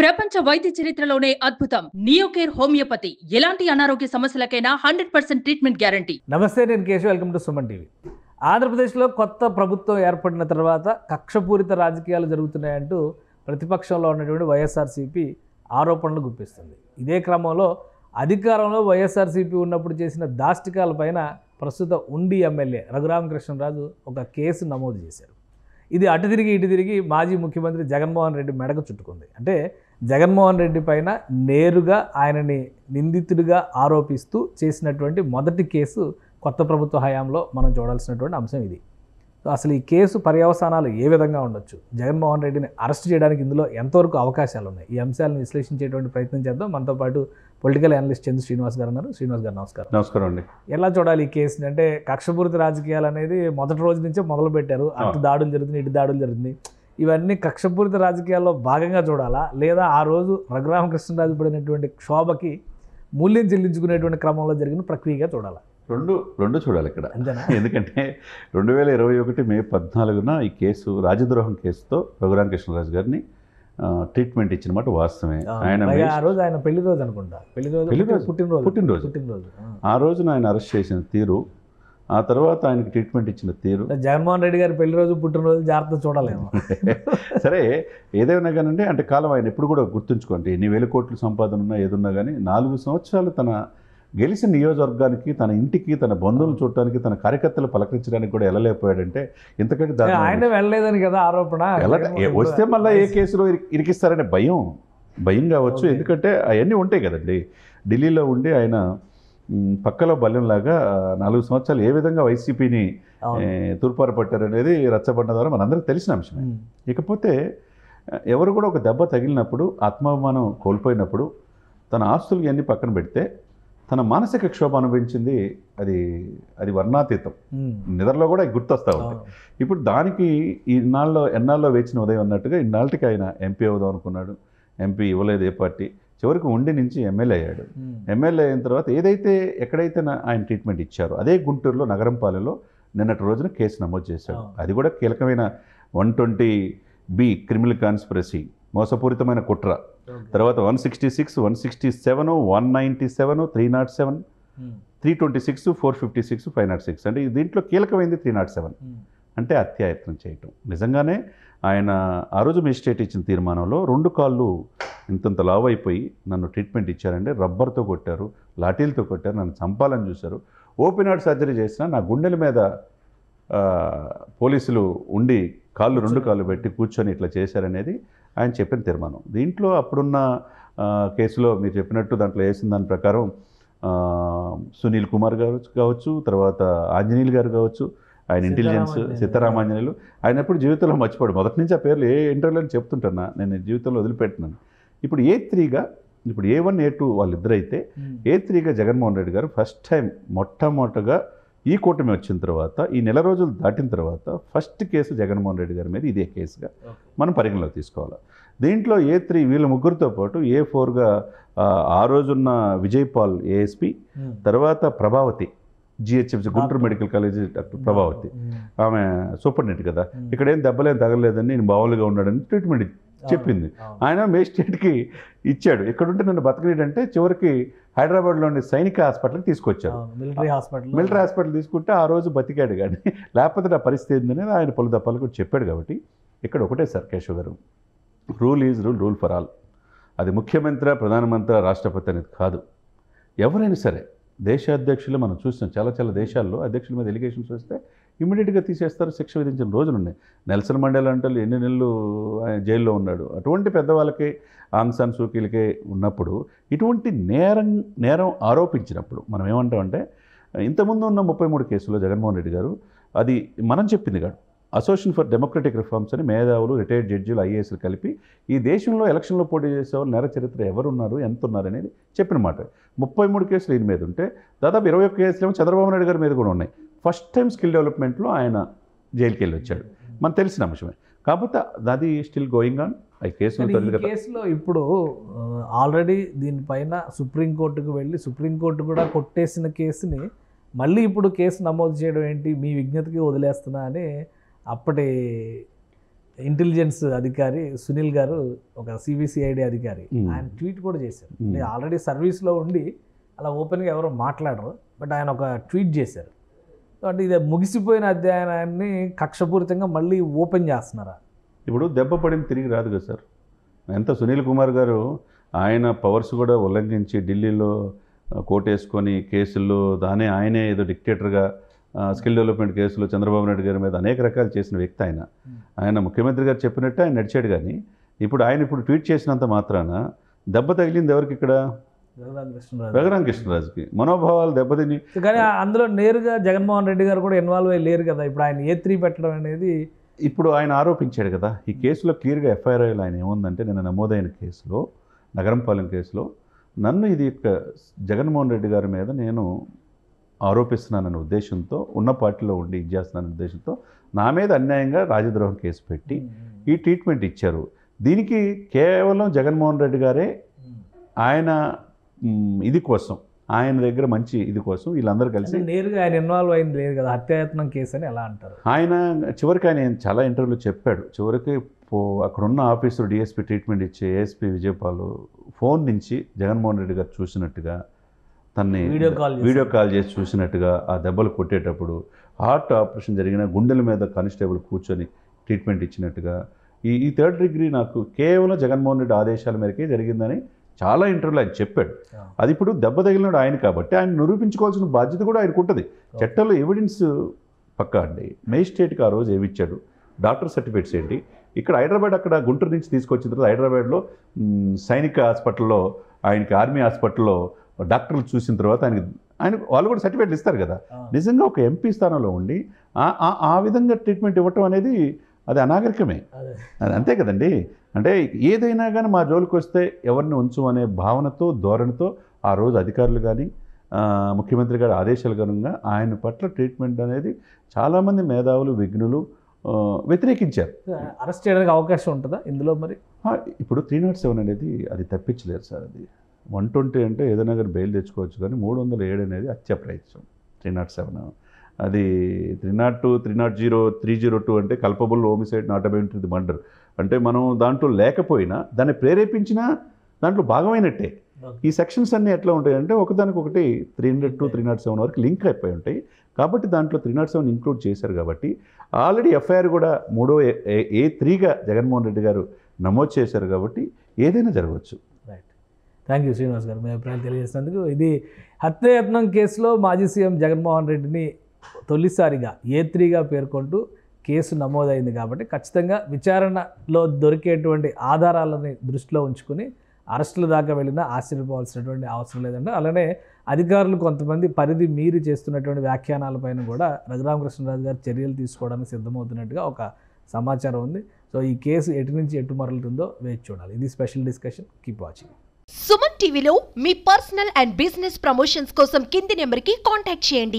ప్రపంచ వైద్య చరిత్రలోనే అద్భుతం నియోకేర్ హోమియోపతి. ఎలాంటి అనారోగ్య సమస్యలకైనా 100% ట్రీట్మెంట్ గ్యారంటీ. నమస్తే, నేను Keshav. Welcome to Suman TV. ఆంధ్రప్రదేశ్లో కొత్త ప్రభుత్వం ఏర్పడిన తర్వాత కక్షపూరిత రాజకీయాలు జరుగుతున్నాయంటూ ప్రతిపక్షంలో ఉన్నటువంటి వైఎస్ఆర్సీపీ ఆరోపణలు గుప్పిస్తుంది. ఇదే క్రమంలో అధికారంలో వైఎస్ఆర్సీపీ ఉన్నప్పుడు చేసిన దాష్టికాలపైన ప్రస్తుత ఉండి ఎమ్మెల్యే రఘురామకృష్ణరాజు ఒక కేసు నమోదు చేశారు. ఇది అటు తిరిగి ఇటు తిరిగి మాజీ ముఖ్యమంత్రి జగన్మోహన్ రెడ్డి మెడకు చుట్టుకుంది. అంటే జగన్మోహన్ రెడ్డి పైన నేరుగా ఆయనని నిందితుడిగా ఆరోపిస్తూ చేసినటువంటి మొదటి కేసు కొత్త ప్రభుత్వ హయాంలో మనం చూడాల్సినటువంటి అంశం ఇది. సో అసలు ఈ కేసు పర్యవసానాలు ఏ విధంగా ఉండొచ్చు, జగన్మోహన్ రెడ్డిని అరెస్ట్ చేయడానికి ఇందులో ఎంతవరకు అవకాశాలు ఉన్నాయి, ఈ అంశాలను విశ్లేషించేటువంటి ప్రయత్నం చేద్దాం. మనతో పాటు పొలిటికల్ అనలిస్ట్ చంద్ర శ్రీనివాస్ గారు ఉన్నారు. శ్రీనివాస్ గారు నమస్కారం. నమస్కారం అండి. ఎలా చూడాలి ఈ కేసుని? అంటే కక్షపూరిత రాజకీయాలు అనేది మొదటి రోజు నుంచే మొదలు పెట్టారు. అటు దాడులు జరుగుతున్నాయి, ఇటు దాడులు జరుగుతున్నాయి. ఇవన్నీ కక్షపూరిత రాజకీయాల్లో భాగంగా చూడాలా, లేదా ఆ రోజు రఘురామకృష్ణరాజు పడినటువంటి క్షోభకి మూల్యం చెల్లించుకునేటువంటి క్రమంలో జరిగిన ప్రక్రియగా చూడాలా? రెండు చూడాలి ఇక్కడ. ఎందుకంటే 2021 మే 14న ఈ కేసు రాజద్రోహం కేసుతో రఘురామకృష్ణరాజు గారిని ట్రీట్మెంట్ ఇచ్చిన మాట వాస్తవమే. ఆ రోజు ఆయన పెళ్లి రోజు అనుకుంటా, పుట్టినరోజు. ఆ రోజున ఆయన అరెస్ట్ చేసిన తీరు, ఆ తర్వాత ఆయనకి ట్రీట్మెంట్ ఇచ్చిన తీరు, జగన్మోహన్ రెడ్డి గారి పెళ్లి రోజు పుట్టినరోజు జాగ్రత్త చూడాలేమో. సరే ఏదైనా కానీ అంటే కాలం ఆయన ఎప్పుడు కూడా గుర్తుంచుకోండి, ఎన్ని వేల కోట్ల సంపాదన ఉన్నా ఏదున్నా కానీ 4 సంవత్సరాలు తన గెలిచిన నియోజకవర్గానికి, తన ఇంటికి, తన బంధువులు చూడటానికి, తన కార్యకర్తలు పలకరించడానికి కూడా వెళ్ళలేకపోయాడంటే ఇంతకంటే ఆయన వెళ్ళలేదని కదా ఆరోపణ. వస్తే మళ్ళీ ఏ కేసులో ఇరికిస్తారనే భయం కావచ్చు. ఎందుకంటే అవన్నీ ఉంటాయి కదండి. ఢిల్లీలో ఉండి ఆయన పక్కలో బల్యంలాగా 4 సంవత్సరాలు ఏ విధంగా వైసీపీని తూర్పారు పట్టారనేది రచ్చబండ ద్వారా మనందరికీ తెలిసిన అంశమే. ఇకపోతే ఎవరు కూడా ఒక దెబ్బ తగిలినప్పుడు, ఆత్మాభిమానం కోల్పోయినప్పుడు, తన ఆస్తులు ఇవన్నీ పక్కన పెడితే తన మానసిక క్షోభ అనుభవించింది అది వర్ణాతీతం. నిద్రలో కూడా గుర్తొస్తూ ఉంది. ఇప్పుడు దానికి ఎన్నాళ్ళలో వేచిన ఉదయం అన్నట్టుగా ఇన్నాళ్ళకి ఆయన ఎంపీ అవుదాం అనుకున్నాడు. ఎంపీ ఇవ్వలేదు ఏ పార్టీ. చివరికి ఉండి నుంచి ఎమ్మెల్యే అయ్యాడు. ఎమ్మెల్యే అయిన తర్వాత ఎక్కడైతే ఆయన ట్రీట్మెంట్ ఇచ్చారో అదే గుంటూరులో నగరంపాలెంలో నిన్నటి రోజున కేసు నమోదు చేశాడు. అది కూడా కీలకమైన 120B క్రిమినల్ కాన్స్పిరసీ, మోసపూరితమైన కుట్ర. తర్వాత 166, 167, 197, 307, 326, 456, 506. అంటే దీంట్లో కీలకమైంది 307 అంటే హత్యాయత్నం చేయటం. నిజంగానే ఆయన ఆ రోజు మెజిస్ట్రేట్ ఇచ్చిన తీర్మానంలో 2 కాళ్ళు ఇంతంత లావు అయిపోయి నన్ను ట్రీట్మెంట్ ఇచ్చారంటే రబ్బర్తో కొట్టారు, లాఠీలతో కొట్టారు, నన్ను చంపాలని చూశారు. ఓపెన్ హార్ట్ సర్జరీ చేసినా నా గుండెల మీద పోలీసులు ఉండి 2 కాళ్ళు పెట్టి కూర్చొని ఇట్లా చేశారనేది ఆయన చెప్పిన తీర్మానం. దీంట్లో అప్పుడున్న కేసులో మీరు చెప్పినట్టు దాంట్లో వేసిన దాని ప్రకారం సునీల్ కుమార్ గారు కావచ్చు, తర్వాత ఆంజనేయులు గారు కావచ్చు, ఆయన ఇంటెలిజెన్స్ సీతారామాంజనేయులు, ఆయన ఎప్పుడు జీవితంలో మర్చిపోడు. మొదటి నుంచి ఆ పేర్లు ఏ ఇంటర్వ్యూలో చెప్తుంటున్నా, నేను జీవితంలో వదిలిపెట్టినాను. ఇప్పుడు A3గా, ఇప్పుడు A1, A2 వాళ్ళిద్దరైతే A3గా జగన్మోహన్ రెడ్డి గారు ఫస్ట్ టైం మొట్టమొదటగా ఈ కూటమి వచ్చిన తర్వాత, ఈ నెల రోజులు దాటిన తర్వాత ఫస్ట్ కేసు జగన్మోహన్ రెడ్డి గారి మీద ఇదే కేసుగా మనం పరిగణలోకి తీసుకోవాలి. దీంట్లో A3 వీళ్ళ ముగ్గురితో పాటు A4గా ఆ రోజున్న విజయపాల్ ASP, తర్వాత Prabhavathi GHMC Guntur medical college doctor Prabhavathi, ఆమె సూపరింటెండెంట్ కదా, ఇక్కడ ఏం దెబ్బలేం తగలేదని, నేను బావులుగా ఉన్నాడని ట్రీట్మెంట్ చెప్పింది. ఆయన మేజిస్ట్రేట్కి ఇచ్చాడు. ఎక్కడుంటే నన్ను బతకలేడంటే చివరికి హైదరాబాద్లోని సైనిక హాస్పిటల్కి తీసుకొచ్చాడు. మిలిటరీ హాస్పిటల్ తీసుకుంటే ఆ రోజు బతికాడు, కానీ లేకపోతే నా పరిస్థితి ఏంటనేది ఆయన పలు దప్పాలు కూడా చెప్పాడు. కాబట్టి ఇక్కడ ఒకటే సార్ కేశవ్ గారు, rule is rule for all. అది ముఖ్యమంత్రి, ప్రధానమంత్రి, రాష్ట్రపతి అనేది కాదు. ఎవరైనా సరే దేశాధ్యక్షులు మనం చూస్తాం, చాలా దేశాల్లో అధ్యక్షుల మీద ఎలిగేషన్స్ వస్తే ఇమ్మీడియట్గా తీసేస్తారు, శిక్ష విధించిన రోజులు ఉన్నాయి. నెల్సన్ మండేలా అంటే ఎన్ని నెలలు ఆయన జైల్లో ఉన్నాడు. అటువంటి పెద్దవాళ్ళకి, ఆంగ్ సాన్ సూకీలకే ఉన్నప్పుడు ఇటువంటి నేరం ఆరోపించినప్పుడు మనం ఏమంటామంటే, ఇంతకుముందు ఉన్న 33 కేసుల్లో జగన్మోహన్ రెడ్డి గారు, అది మనం చెప్పింది కాదు, అసోసియేషన్ ఫర్ డెమోక్రటిక్ రిఫార్మ్స్ అని మేధావులు, రిటైర్డ్ జడ్జీలు, IASలు కలిపి ఈ దేశంలో ఎలక్షన్లో పోటీ చేసేవాళ్ళు నేర చరిత్ర ఎవరున్నారు, ఎంత ఉన్నారు అనేది చెప్పిన మాట. 33 కేసులు ఈయన మీద ఉంటే దాదాపు 21 కేసులు ఏమో చంద్రబాబు నాయుడు గారి మీద కూడా ఉన్నాయి. ఫస్ట్ టైం స్కిల్ డెవలప్మెంట్లో ఆయన జైలుకి వెళ్ళి వచ్చాడు, మనకు తెలిసిన అంశమే. కాకపోతే అది స్టిల్ గోయింగ్ ఆన్. ఈ కేసులో ఇప్పుడు ఆల్రెడీ దీనిపైన సుప్రీంకోర్టుకు వెళ్ళి సుప్రీంకోర్టు కూడా కొట్టేసిన కేసుని మళ్ళీ ఇప్పుడు కేసు నమోదు చేయడం ఏంటి, మీ విజ్ఞతకి వదిలేస్తున్నా అని అప్పటి ఇంటెలిజెన్స్ అధికారి సునీల్ గారు, ఒక సిబిసిఐడి అధికారి, ఆయన ట్వీట్ కూడా చేశారు. ఆల్రెడీ సర్వీస్లో ఉండి అలా ఓపెన్గా ఎవరో మాట్లాడరు, బట్ ఆయన ఒక ట్వీట్ చేశారు. అంటే ఇది ముగిసిపోయిన అధ్యయనాన్ని కక్షపూరితంగా మళ్ళీ ఓపెన్ చేస్తున్నారా? ఇప్పుడు దెబ్బ పడింది తిరిగి రాదు కదా సార్. ఎంత సునీల్ కుమార్ గారు ఆయన పవర్స్ కూడా ఉల్లంఘించి ఢిల్లీలో కోటేసుకొని కేసుల్లో ఆయనే ఏదో డిక్టేటర్గా స్కిల్ డెవలప్మెంట్ కేసులో చంద్రబాబు నాయుడు గారి మీద అనేక రకాలు చేసిన వ్యక్తి ఆయన ముఖ్యమంత్రి గారు చెప్పినట్టు ఆయన నడిచాడు. కానీ ఇప్పుడు ట్వీట్ చేసినంత మాత్రాన దెబ్బ తగిలింది ఎవరికి? ఇక్కడ రఘురామ కృష్ణరాజుకి మనోభావాలు దెబ్బతిని. కానీ అందులో నేరుగా జగన్మోహన్ రెడ్డి గారు కూడా ఇన్వాల్వ్ అయ్యి లేరు కదా. ఇప్పుడు ఆయన A3 పెట్టడం అనేది ఇప్పుడు ఆయన ఆరోపించాడు కదా. ఈ కేసులో క్లియర్గా ఎఫ్ఐఆర్ఐలో ఆయన ఏముందంటే, నిన్న నమోదైన కేసులో, నగరంపాలెం కేసులో, నన్ను ఇది జగన్మోహన్ రెడ్డి గారి మీద నేను ఆరోపిస్తున్నానన్న ఉద్దేశంతో, ఉన్న పార్టీలో ఉండి ఇది చేస్తున్నానన్న ఉద్దేశంతో నా మీద అన్యాయంగా రాజద్రోహం కేసు పెట్టి ఈ ట్రీట్మెంట్ ఇచ్చారు. దీనికి కేవలం జగన్మోహన్ రెడ్డి గారే ఆయన ఇది కోసం, ఆయన దగ్గర మంచి ఇది కోసం వీళ్ళందరూ కలిసి, నేరుగా ఆయన ఇన్వాల్వ్ అయింది లేదు కదా. హత్యాయత్నం కేసు అని ఎలా అంటారు? ఆయన చివరికి ఆయన చాలా ఇంటర్వ్యూలో చెప్పాడు. చివరికి అక్కడున్న ఆఫీసర్ డిఎస్పీ ట్రీట్మెంట్ ఇచ్చే ఏఎస్పీ విజయపాల్ ఫోన్ నుంచి జగన్మోహన్ రెడ్డి గారు చూసినట్టుగా, తన్ని వీడియో కాల్ చేసి చూసినట్టుగా, ఆ దెబ్బలు కొట్టేటప్పుడు హార్ట్ ఆపరేషన్ జరిగిన గుండెల మీద కానిస్టేబుల్ కూర్చొని ట్రీట్మెంట్ ఇచ్చినట్టుగా, ఈ 3rd డిగ్రీ నాకు కేవలం జగన్మోహన్ రెడ్డి ఆదేశాల మేరకే జరిగిందని చాలా ఇంటర్వ్యూలో ఆయన చెప్పాడు. అది ఇప్పుడు దెబ్బ తగిలినాడు ఆయన కాబట్టి ఆయన నిరూపించుకోవాల్సిన బాధ్యత కూడా ఆయనకు ఉంటుంది. చట్టంలో ఎవిడెన్స్ పక్కా అండి. మేజిస్ట్రేట్కి ఆ రోజు ఏమి ఇచ్చాడు, డాక్టర్ సర్టిఫికేట్స్ ఏంటి, ఇక్కడ హైదరాబాద్, అక్కడ గుంటూరు నుంచి తీసుకొచ్చిన తర్వాత హైదరాబాద్లో సైనిక హాస్పిటల్లో, ఆయనకి ఆర్మీ హాస్పిటల్లో డాక్టర్లు చూసిన తర్వాత ఆయన వాళ్ళు కూడా సర్టిఫికేట్లు ఇస్తారు కదా. నిజంగా ఒక ఎంపీ స్థానంలో ఉండి ఆ విధంగా ట్రీట్మెంట్ ఇవ్వటం అనేది అది అనాగరికమే. అది అంతే కదండి. అంటే ఏదైనా కానీ మా జోలికి వస్తే ఎవరిని ఉంచు అనే భావనతో, ధోరణితో ఆ రోజు అధికారులు కానీ ముఖ్యమంత్రి గారి ఆదేశాల కారణంగా ఆయన పట్ల ట్రీట్మెంట్ అనేది చాలామంది మేధావులు, విఘ్నులు వ్యతిరేకించారు. అరెస్ట్ చేయడానికి అవకాశం ఉంటుందా ఇందులో? మరి ఇప్పుడు 307 అనేది అది తప్పించలేరు సార్. అది 120 అంటే ఏదైనా కానీ బెయిల్ తెచ్చుకోవచ్చు, కానీ 307 అనేది హత్య ప్రయత్నం. 307 అది 302, 300, 302 అంటే culpable homicide not about the murder. అంటే మనం దాంట్లో లేకపోయినా దాన్ని ప్రేరేపించినా దాంట్లో భాగమైనట్టే. ఈ సెక్షన్స్ అన్నీ ఎట్లా ఉంటాయంటే ఒకదానికొకటి 302, 307 వరకు లింక్ అయిపోయి ఉంటాయి. కాబట్టి దాంట్లో 307 ఇంక్లూడ్ చేశారు. కాబట్టి ఆల్రెడీ ఎఫ్ఐఆర్ కూడా 3A3గా జగన్మోహన్ రెడ్డి గారు నమోదు చేశారు. కాబట్టి ఏదైనా జరగవచ్చు. రైట్. థ్యాంక్ యూ శ్రీనివాస్ గారు, మీ అభిప్రాయాలు తెలియజేసినందుకు. ఇది హత్యాయత్నం కేసులో మాజీ సీఎం జగన్మోహన్ రెడ్డిని తొలిసారిగా A3గా పేర్కొంటూ కేసు నమోదైంది. కాబట్టి ఖచ్చితంగా విచారణలో దొరికేటువంటి ఆధారాలని దృష్టిలో ఉంచుకుని అరెస్టుల దాకా వెళ్ళినా ఆశ్చర్యపోవాల్సినటువంటి అవసరం లేదంటే. అలానే అధికారులు కొంతమంది పరిధి మీరి చేస్తున్నటువంటి వ్యాఖ్యానాలపైన కూడా రఘురామకృష్ణరాజు గారు చర్యలు తీసుకోవడానికి సిద్ధమవుతున్నట్టుగా ఒక సమాచారం ఉంది. సో ఈ కేసు ఎటు నుంచి ఎటు మరలుతుందో వేచి చూడాలి. ఇది special discussion. Keep watching. Suman టీవీలో మీ పర్సనల్ అండ్ బిజినెస్ ప్రమోషన్స్ కోసం కింది నెంబర్కి కాంటాక్ట్ చేయండి.